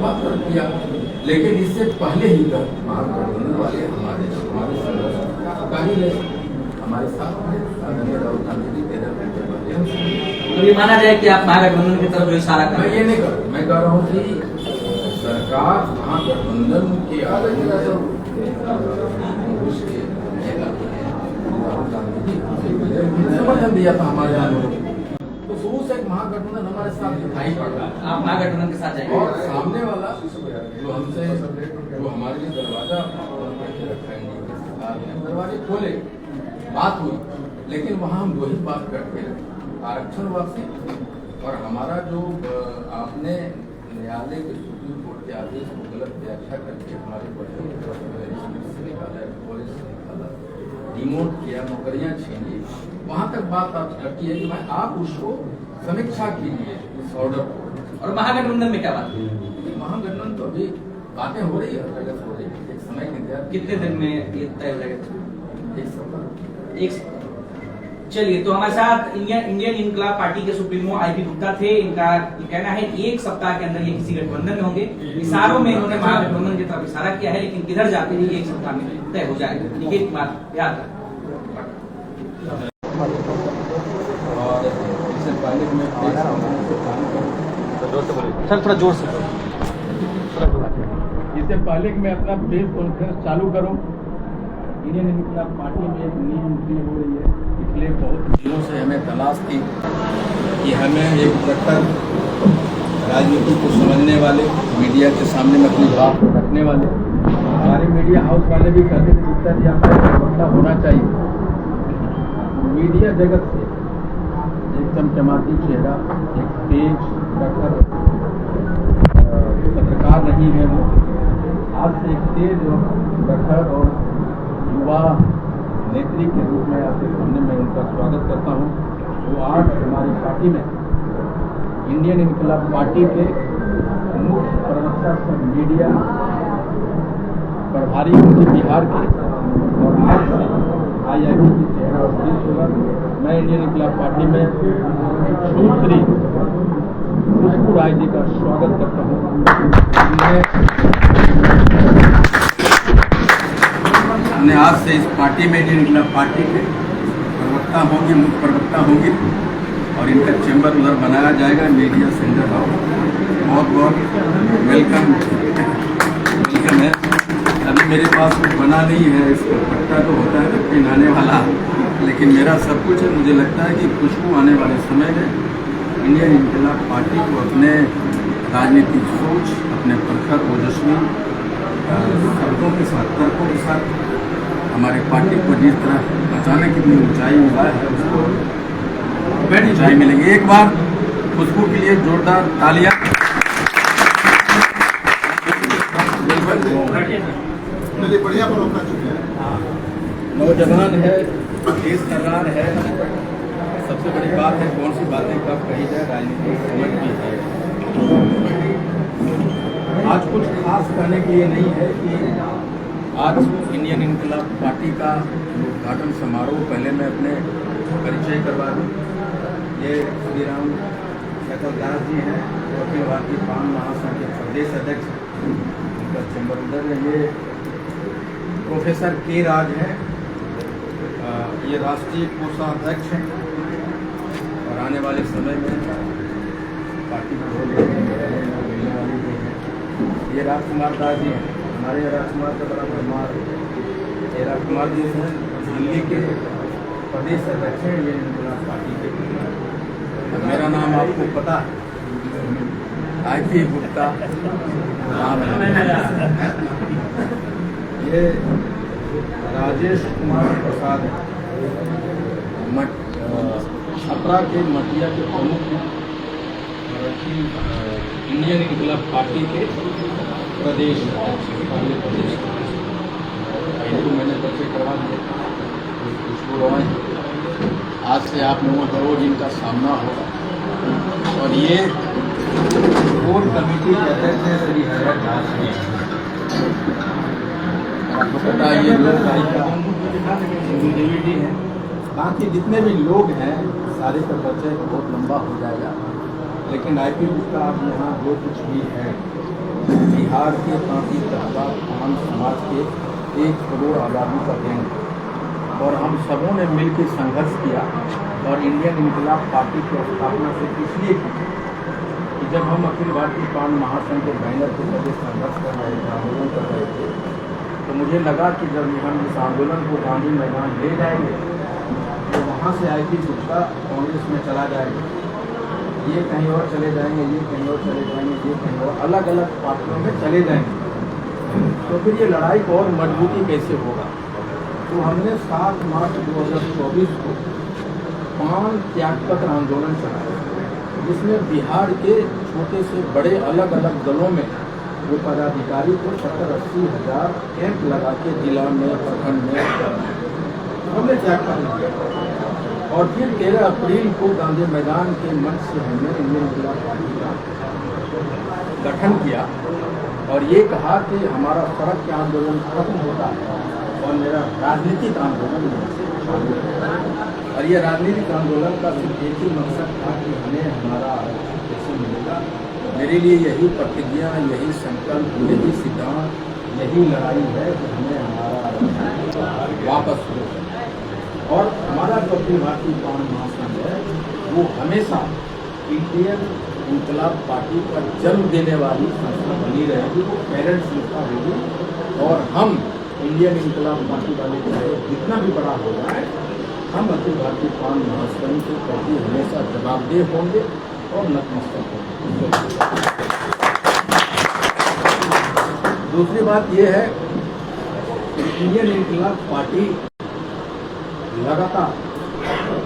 बात पर किया, लेकिन इससे पहले ही तक महागठबंधन वाले हमारे सरकारी रहे, हमारे साथ आदरणीय राहुल गांधी जी 13 घंटे पहले। तो ये माना जाए कि आप महागठबंधन की तरफ जो इशारा कर रहे हैं? मैं ये नहीं कर रहा, मैं कह रहा हूँ कि सरकार महागठबंधन की आ रही है, समर्थन दिया था हमारे आंदोलन, तो शुरू से महागठबंधन हमारे साथ दिखाई पड़ रहा है। आप महागठबंधन के साथ जाएंगे? और सामने वाला जो हमसे जो हमारे लिए दरवाजा दरवाजे खोले, बात हुई, लेकिन वहाँ हम दो ही बात करते रहे, आरक्षण वापसी और हमारा जो आपने न्यायालय के सुप्रीम कोर्ट के आदेश को गलत व्याख्या करके हमारे बच्चों की तरफ से निकाला, पुलिस से निकाला, डिमोट किया, नौकरियां छीनी, वहाँ तक बात आप करती है कि आप उसको समीक्षा कीजिए इस ऑर्डर को। और महागठबंधन में क्या बात है? महागठबंधन तो अभी बातें हो रही है, हो रही है, एक समय के इंतजार। कितने दिन में ये तय हो जाएगा? एक सप्ताह। एक सप्ताह। चलिए, तो हमारे साथ इंडियन इनकलाब पार्टी के सुप्रीमो आईपी गुप्ता थे। इनका कहना है एक सप्ताह के अंदर ये किसी गठबंधन में होंगे। इशारों में इन्होंने महागठबंधन की तरफ इशारा किया है, लेकिन किधर जाते हैं एक सप्ताह में तय हो जाएगा। निकेत बात याद रखें। और इससे पहले मैं सर थोड़ा जोर से, इससे पहले कि मैं अपना प्रेस कॉन्फ्रेंस चालू करूं, इंडियन इनकलाब पार्टी में एक नई एंट्री हो रही है। पिछले बहुत दिनों से हमें तलाश थी कि हमें एक प्रखर राजनीति को समझने वाले, मीडिया के सामने में अपनी बात को रखने वाले, हमारे मीडिया हाउस वाले भी कहते थे गुप्ता जी हमारे प्रवक्ता होना चाहिए। मीडिया जगत से एक चमचमाती चेहरा, एक तेज प्रखर पत्रकार नहीं है वो, आज से एक तेज और प्रखर और युवा नेत्री के रूप में आपके सामने मैं उनका स्वागत करता हूं। वो आज हमारी पार्टी में इंडियन इनकलाब पार्टी के मुख्य प्रवक्ता सब मीडिया प्रभारी होंगे बिहार के, और आज से IIT की चेहरा और पुलिस होगा। मैं इंडियन इनकलाब पार्टी में सुश्री खुशबू राय जी का स्वागत करता हूँ। हमने आज से इस पार्टी में इंडियन इनकलाब पार्टी के प्रवक्ता होंगे, मुख्य प्रवक्ता होंगे, और इनका चैम्बर उधर बनाया जाएगा मीडिया सेंटर हाउस। बहुत बहुत वेलकम है। अभी मेरे पास कुछ बना नहीं है, इसका पट्टा तो होता है पहनाने वाला, लेकिन मेरा सब कुछ है। मुझे लगता है कि खुशबू आने वाले समय में इंडियन इनकलाब पार्टी को अपने राजनीतिक सोच, अपने प्रखर ओजस्वी शब्दों के साथ, तर्कों के साथ हमारे पार्टी को जिस तरह अचानक कितनी ऊंचाई मिला है, उसको बड़ी ऊंचाई मिलेगी। एक बार खुशबू के लिए जोरदार तालियां। बढ़िया नौजवान है, तेज तर्रार है। सबसे बड़ी बात है कौन सी बातें कब कही जाए, राजनीतिक समझ भी है। आज कुछ खास कहने के लिए नहीं है कि आज इंडियन इनकलाब पार्टी का उद्घाटन समारोह, पहले मैं अपने परिचय करवा दूँ। ये श्री राम दास जी हैं, अखिल भारतीय पान महासंघ के प्रदेश अध्यक्ष, उनका चैम्बर उधर है। ये प्रोफेसर के राज हैं, ये राष्ट्रीय कोषाध्यक्ष हैं, और आने वाले समय में पार्टी को मिलने वाली है। ये राजकुमार दास जी हैं, हमारे राजकुमार का बड़ा भरमार। ये राजकुमार जी हैं दिल्ली के प्रदेश अध्यक्ष हैं ये इनकलाब पार्टी के। मेरा नाम आपको पता है, IP गुप्ता नाम है। ये राजेश कुमार प्रसाद छपरा के मटिया के प्रमुख हैं, और इंडियन इनकलाब पार्टी के प्रदेश प्रदेश इनको मैंने परिचय करवा दिया। खुशबू रॉय, आज से आप लोगों को रोज इनका सामना होगा। और ये कोर कमेटी के अध्यक्ष हैं श्री हरिहर दास जी। आपको पता है ये लोग हिंदू देवी जी हैं। बाकी जितने भी लोग हैं सारे का परिचय बहुत लंबा हो जाएगा, लेकिन IP गुप्ता आप यहाँ जो कुछ भी है बिहार के कांटी तबका पान समाज के 1 करोड़ आबादी का गैंग है और हम सबों ने मिलकर संघर्ष किया और इंडियन इनकलाब पार्टी की स्थापना से इसलिए की कि जब हम अखिल भारतीय पान महासंघ के बैनर के तहत संघर्ष कर रहे थे, आंदोलन कर रहे थे, तो मुझे लगा कि जब हम इस आंदोलन को गांधी मैदान ले जाएंगे तो वहाँ से आईपी गुप्ता कांग्रेस में चला जाएगा, ये कहीं और चले जाएंगे, ये कहीं और चले जाएंगे, ये कहीं और अलग अलग पार्टियों में चले जाएंगे, तो फिर ये लड़ाई को और मजबूती कैसे होगा। तो हमने 7 मार्च 2024 को पान त्यागपत्र आंदोलन चलाया, जिसमें बिहार के छोटे से बड़े अलग अलग दलों में वो पदाधिकारी को 70-80 हज़ार कैंप लगा के जिला में, प्रखंड में हमने त्यागपत्र दिया और फिर 13 अप्रैल को गांधी मैदान के मंच से हमने इंडियन इनकलाब पार्टी का गठन किया और ये कहा कि हमारा सड़क के आंदोलन खत्म होता है और मेरा राजनीतिक आंदोलन शामिल है। और ये राजनीतिक आंदोलन का सिर्फ एक ही मकसद था कि हमें हमारा कैसे मिलेगा। मेरे लिए यही प्रतिज्ञा, यही संकल्प, यही सिद्धांत, यही लड़ाई है कि हमें हमारा वापस हो। और हमारा जो अखिल भारतीय पान महासंघ है वो हमेशा इंडियन इनकलाब पार्टी का जन्म देने वाली संस्था बनी रहेगी, वो पेरेंट संस्था होगी और हम इंडियन इनकलाब पार्टी वाले चाहे जितना भी बड़ा हो जाए, हम अखिल भारतीय पान महासंघ के प्रति हमेशा जवाबदेह होंगे और नतमस्तक होंगे। दूसरी बात यह है कि इंडियन इनकलाब पार्टी लगातार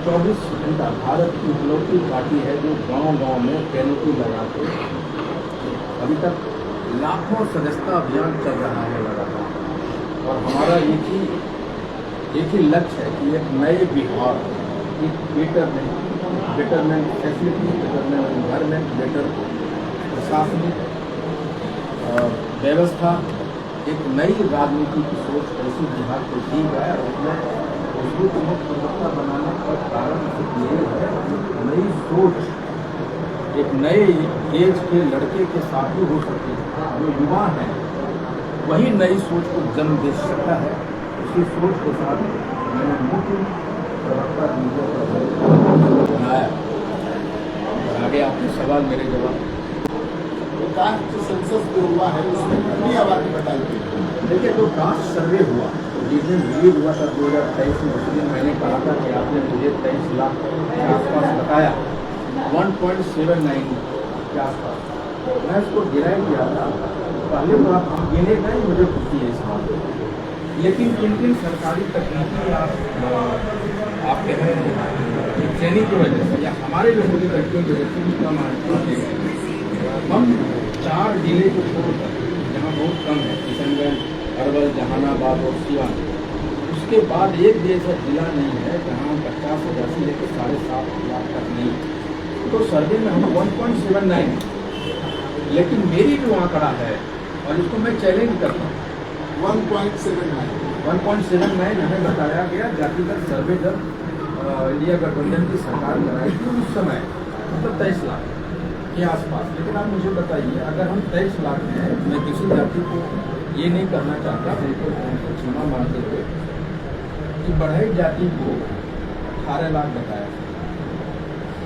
24 घंटा भारत की इकलौती पार्टी है जो गांव-गांव में कैनोपी लगा के अभी तक लाखों सदस्यता अभियान चल रहा है लगातार। और हमारा एक ही लक्ष्य है कि एक नए बिहार, एक betterment facility, betterment environment, better प्रशासनिक व्यवस्था, एक नई राजनीति की सोच ऐसी बिहार को दी है और उसमें उसको प्रवक्ता बनाने का कारण ये है नई सोच एक नए एज के लड़के के साथ भी हो सकती है। जो युवा है वही नई सोच को जन्म दे सकता है। उसी सोच के साथ मैंने मुख्य प्रवक्ता बनाया। आगे आपके सवाल मेरे जवाब। कास्ट सेंसस जो हुआ है उसमें कितनी आबादी बताई गई? देखिए, जो कास्ट सर्वे हुआ जिस दिन रिलीज हुआ था 2023 में, उस दिन मैंने कहा था कि आपने मुझे 23 लाख के आसपास बताया, 1.79 के आसपास। मैं इसको गिराई किया था। पहले तो आप गिने गए, मुझे खुशी है इस बात में। लेकिन किन सरकारी तकनीकी आप कह रहे हैं ट्रेनिंग की वजह से या हमारे जो मुझे व्यक्तियों की वजह से भी कम आए, हम 4 जिले को छोड़कर जहाँ बहुत कम है, किशनगंज, अरवल, जहानाबाद और सिवान, उसके बाद एक जैसा जिला नहीं है जहाँ 50 से 80 लेकर 7.5 लाख तक नहीं। तो सर्वे में हम 1.79, लेकिन मेरी जो आंकड़ा है और इसको मैं चैलेंज करता हूँ, 1.79 हमें बताया गया जातिगत सर्वे जब इंडिया गठबंधन की सरकार कराई थी उस समय, मतलब 23 लाख के आसपास। लेकिन आप मुझे बताइए, अगर हम 23 लाख हैं, मैं किसी जाति को ये नहीं करना चाहता, बिल्कुल उनको क्षमा मानते हुए कि बढ़ई जाति को 18 लाख बताया।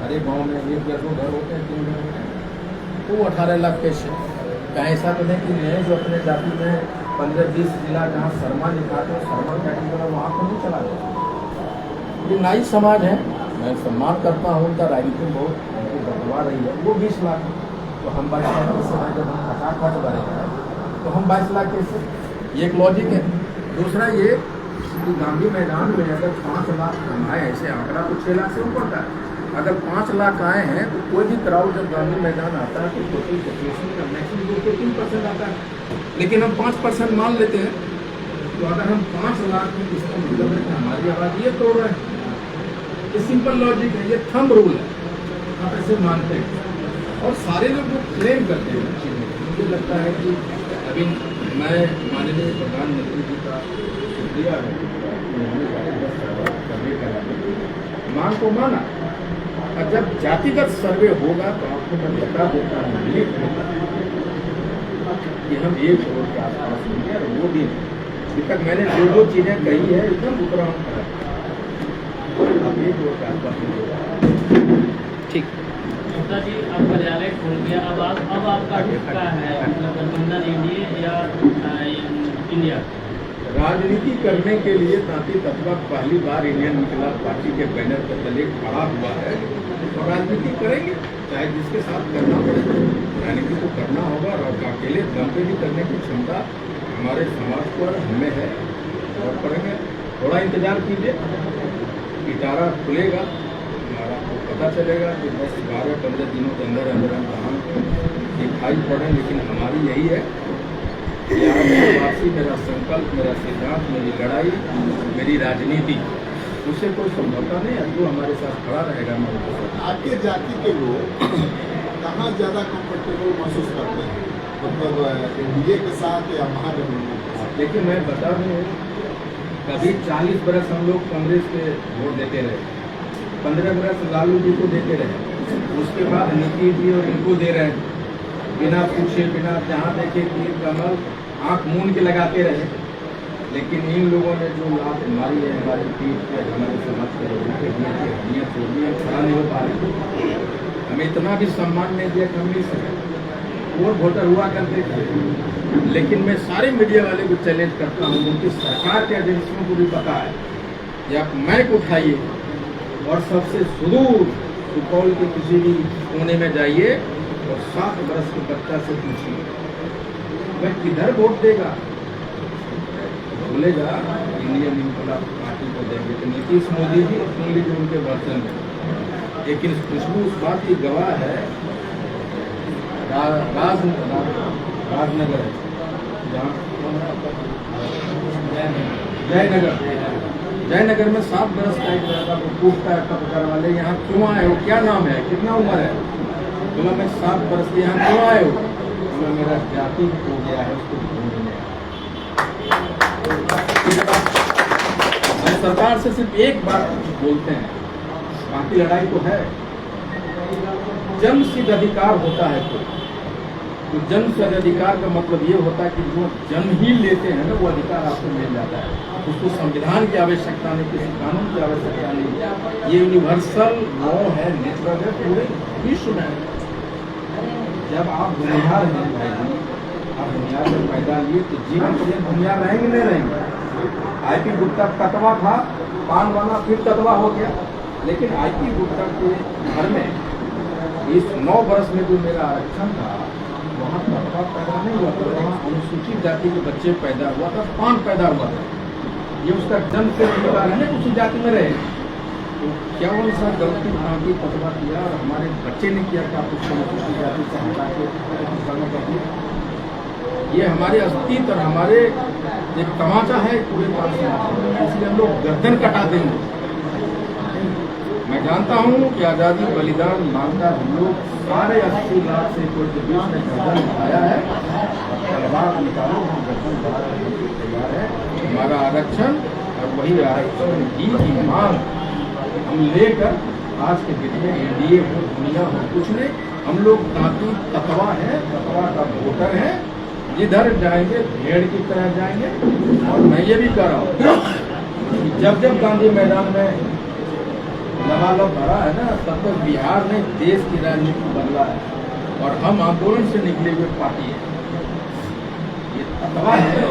हरे गांव में 1 या 2 घर होते हैं, 3 घर होते हैं, तो 18 लाख कैसे? कहीं ऐसा तो नहीं कि मैं जो अपने जाति में 15-20 जिला जहाँ शर्मा लिखा था, शर्मा कैटेगरी वहाँ को नहीं चला गया। ये नाई समाज है, मैं सम्मान करता हूँ उनका, राजनीति बहुत उनको बदलवा रही है, वो 20 लाख है। तो हम 22 लाख के समय जब हम खटाखट बढ़ेगा तो हम 22 लाख कैसे? ये एक लॉजिक है। दूसरा ये कि गांधी मैदान में अगर 5 लाख आए, ऐसे आंकड़ा तो 6 लाख से ऊपर का है, अगर 5 लाख आए हैं तो कोई भी क्राउड जब गांधी मैदान आता है तो टोटल पॉपुलेशन का मैक्सिमम 2-3% आता है, लेकिन हम 5% मान लेते हैं। तो अगर हम 5 लाख में इसका मतलब है कि हमारी आबादी 1 करोड़ है। ये सिंपल लॉजिक है, ये थंब रूल है, आप ऐसे मानते हैं। और सारे लोग जो क्लेम करते हैं, मुझे लगता है कि अभी मैं माननीय प्रधानमंत्री जी का शुक्रिया है कि उन्होंने सर्वे करा, मांग को माना। और जब जातिगत सर्वे होगा तो आपको मैं बता देता हूँ, कि हम 1 करोड़ के आसपास होंगे, और वो भी अभी तक मैंने जो चीज़ें कही है एकदम उतरा हूँ, अब 1 करोड़ के आसपास होंगे। ठीक। गुप्ता जी, अब कार्यालय खोल दिया, अब आपका क्या है, मतलब गठबंधन एनडीए या इंडिया? राजनीति करने के लिए ताकि तत्वा पहली बार इंडियन इनकलाब पार्टी के बैनर के तले खड़ा हुआ है, और राजनीति करेंगे, चाहे जिसके साथ करना पड़े, राजनीति तो करना होगा। और अकेले दम पे भी करने की क्षमता हमारे समाज पर हमें है, और करेंगे। थोड़ा इंतजार कीजिए, पिटारा खुलेगा, हमारा आपको पता चलेगा कि 10-12-15 दिनों के अंदर अंदर हम कहाँ दिखाई पड़े। लेकिन हमारी यही है कि आज वापसी, मेरा संकल्प, मेरा सिद्धांत, मेरी लड़ाई, मेरी राजनीति, उससे कोई समझौता नहीं है। जो हमारे साथ खड़ा रहेगा, मैं उनके साथ। आपके जाति के लोग कहाँ ज़्यादा कंफर्टेबल महसूस करते हैं, मतलब एनडीए के साथ या महागठबंधन के साथ? देखिए, मैं बता दूँ, कभी 40 बरस हम लोग कांग्रेस के वोट देते रहे, 15 बरस लालू जी को देते रहे, उसके बाद नीतीश जी और इनको दे रहे हैं, बिना पूछे, बिना जहाँ देखे तीर कमल आँख मूंद के लगाते रहे। लेकिन इन लोगों ने जो लात मारी है हमारी पीठ पे, हमारे समाज के लोगों के दिए थे, हड्डियाँ तोड़ दी, हम खड़ा नहीं हो पा रहे। हमें इतना भी सम्मान नहीं दिया कि हम नहीं सके। और वोटर हुआ करते थे, लेकिन मैं सारे मीडिया वाले को चैलेंज करता हूँ, उनकी सरकार के एजेंसियों को भी पता है कि आप माइक उठाइए और सबसे सुदूर सुपौल के किसी भी कोने में जाइए और 7 बरस के बच्चा से पूछिए वह किधर वोट देगा, बोलेगा इंडियन इनकलाब पार्टी को देंगे। तो नीतीश मोदी जी सुन लीजिए उनके वर्तन में, लेकिन खुशबू उस बात की गवाह है। राजनगर है, जहाँ जयनगर में 7 बरस का एक लड़का को पूछता है पत्रकार वाले, यहाँ क्यों आए हो, क्या नाम है, कितना उम्र है? बोला मैं 7 बरस के यहाँ क्यों आए हो? बोला मेरा जाति हो गया है, उसको ढूंढने हम सरकार से सिर्फ एक बात बोलते हैं, बाकी लड़ाई तो है। जन्म सिद्ध अधिकार होता है तो जन्म सिद्ध अधिकार का मतलब ये होता है कि जो जन्म ही लेते हैं ना, वो अधिकार आपको मिल जाता है। उसको संविधान की आवश्यकता नहीं, किसी कानून की आवश्यकता नहीं। ये यूनिवर्सल लॉ है, नेचुरल है, पूरे विश्व में। जब आप भूमिहार हैं भाई जी, आप भूमिहार में पैदा लिए तो जीवन के लिए भूमिहार रहेंगे नहीं रहेंगे। आईपी गुप्ता ततवा था, पान वाला, फिर ततवा हो गया। लेकिन आईपी गुप्ता के घर में इस 9 बरस में जो मेरा आरक्षण था, वहाँ ततवा पैदा नहीं हुआ था, वहाँ अनुसूचित जाति के बच्चे पैदा हुआ था, पान पैदा हुआ था। ये उसका जन्म से अधिकार है ना, उसी जाति में रहे। तो क्या वो सा गलती की ततवा किया और हमारे बच्चे ने किया कि आप उसको अनुसूचित जाति से हटा के कर दिया? ये हमारे अस्तित्व और हमारे एक तमाचा है पूरे पास, इसलिए हम लोग गर्दन कटा देंगे। मैं जानता हूँ कि आज़ादी बलिदान मांगता हम लोग सारे 80 लाख से कोई के बीच में गर्दन उठाया है, और तलवार निकालो, हम गर्दन बाहर करने के तैयार है। हमारा आरक्षण और वही आरक्षण की मांग हम लेकर आज के दिन में एनडीए हो, दुनिया हो, कुछ नहीं, हम लोग ताकि ततवा है, ततवा का वोटर है, जिधर जाएंगे भेड़ की तरह जाएंगे। और मैं ये भी कह रहा हूँ जब जब गांधी मैदान में लबालब भरा है ना, तब तक बिहार ने देश की राजनीति बदला है, और हम आंदोलन से निकले हुए पार्टी है। ये ततवा है,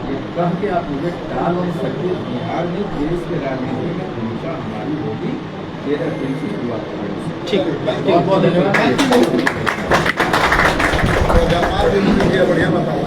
ये कह के आप मुझे टाल नहीं सकते। बिहार में देश के राजनीति में भूमिका हमारी होगी। 13 दिन से शुरुआत करेंगे। ठीक है, बहुत बहुत धन्यवाद। बढ़िया बताओ।